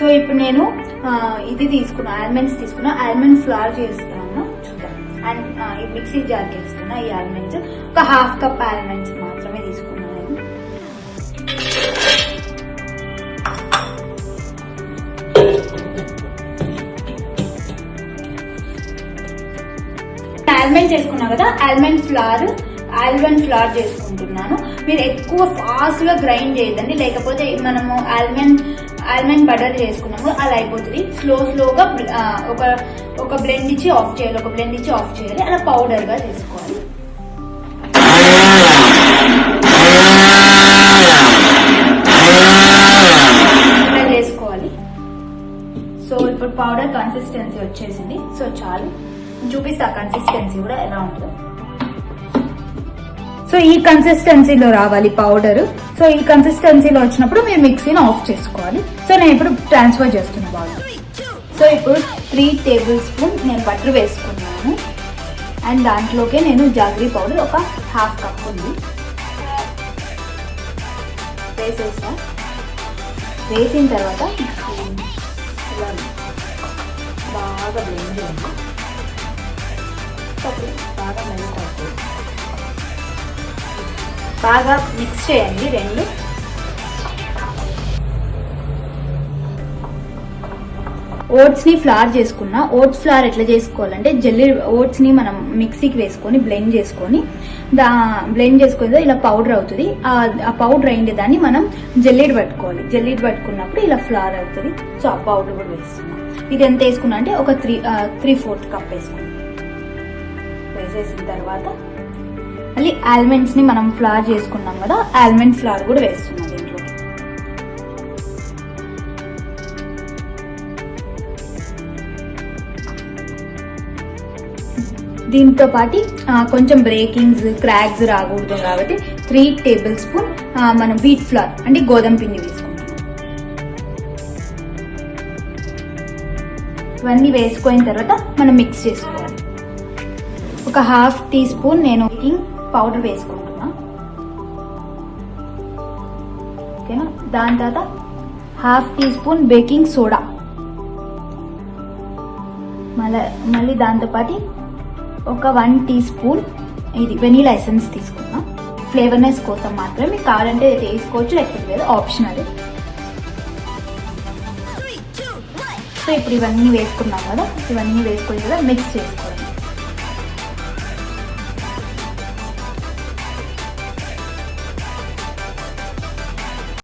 So ఇప్పుడు నేను ఇది తీసుకున్నా, ఆల్మండ్స్ తీసుకున్నా. ఆల్మండ్ ఫ్లవర్ చేస్తాను చూద్దాం. అండ్ ఈ మిక్సీ జార్కి వేస్తున్నా. ఈ ఆల్మండ్స్ ఒక హాఫ్ కప్ ఆల్మండ్స్ మాత్రమే తీసుకున్నాను నేను. ఆల్మండ్ చేసుకున్నా కదా, ఆల్మండ్ ఫ్లవర్ చేసుకుంటున్నాను. మీరు ఎక్కువ ఫాస్ట్ గా గ్రైండ్ చేయదండి, లేకపోతే మనము ఆల్మండ్ బటర్ చేసుకున్నాము అలా అయిపోతుంది. స్లోగా ఒక బ్లెండ్ ఇచ్చి ఆఫ్ చేయాలి. అలా పౌడర్ గా చేసుకోవాలి. ఇలా చేసుకోవాలి. సో ఇప్పుడు పౌడర్ కన్సిస్టెన్సీ వచ్చేసింది. సో చాలు, చూపిస్తా కన్సిస్టెన్సీ కూడా ఎలా ఉంటుందో. సో ఈ కన్సిస్టెన్సీలో రావాలి పౌడర్. సో ఈ కన్సిస్టెన్సీలో వచ్చినప్పుడు మీరు మిక్సీని ఆఫ్ చేసుకోవాలి. సో నేను ఇప్పుడు ట్రాన్స్ఫర్ చేస్తున్నా బౌల్. సో ఇప్పుడు 3 టేబుల్ స్పూన్ నేను బటర్ వేసుకున్నాను. అండ్ దాంట్లోకే నేను జాగరీ పౌడర్ ఒక హాఫ్ కప్ ఉంది వేసేసా. వేసిన తర్వాత బాగా బ్లెండ్ చేయండి. బాగా మెల్ట్ అవుతుంది. బాగా మిక్స్ చేయండి రెండు. ఓట్స్ ని ఫ్లవర్ చేసుకున్నా. ఓట్స్ ఫ్లవర్ ఎట్లా చేసుకోవాలంటే ఓట్స్ ని మనం మిక్సీకి వేసుకొని బ్లెండ్ చేసుకొని ఇలా పౌడర్ అవుతుంది. ఆ పౌడర్ అయింది దాన్ని మనం జల్లెడ పట్టుకోవాలి. జల్లెడ పట్టుకున్నప్పుడు ఇలా ఫ్లవర్ అవుతుంది. సో ఆ పౌడర్ కూడా వేస్తున్నాం. ఇది ఎంత వేసుకున్నా అంటే ఒక 3/4 కప్ వేసుకున్నాం. వేసేసిన తర్వాత మళ్ళీ ఆల్మండ్స్ ని మనం ఫ్లవర్ చేసుకున్నాం కదా, ఆల్మండ్ ఫ్లవర్ కూడా వేస్తున్నాం దీంట్లో. దీంతో పాటు కొంచెం బ్రేకింగ్స్ క్రాక్స్ రాకూడదు కాబట్టి 3 టేబుల్ స్పూన్ మనం వీట్ ఫ్లవర్ అంటే గోధుమ పిండి వేసుకుంటాం. ఇవన్నీ వేసుకున్న తర్వాత మనం మిక్స్ చేసుకోవాలి. ఒక హాఫ్ టీ స్పూన్ నేను బేకింగ్ పౌడర్ వేసుకుంటున్నా. ఓకేనా. దాని తర్వాత half teaspoon baking soda. మళ్ళీ దాంతోపాటు ఒక 1 టీ స్పూన్ ఇది వెనీలా ఎసెన్స్ తీసుకున్నా. ఫ్లేవర్నెస్ కోసం మాత్రమే, మీకు కావాలంటే వేసుకోవచ్చు, లేకపోతే లేదు, ఆప్షనల్. సో ఇప్పుడు ఇవన్నీ వేసుకున్నాం కదా, ఇవన్నీ వేసుకుని కూడా మిక్స్ చేసుకోవాలి.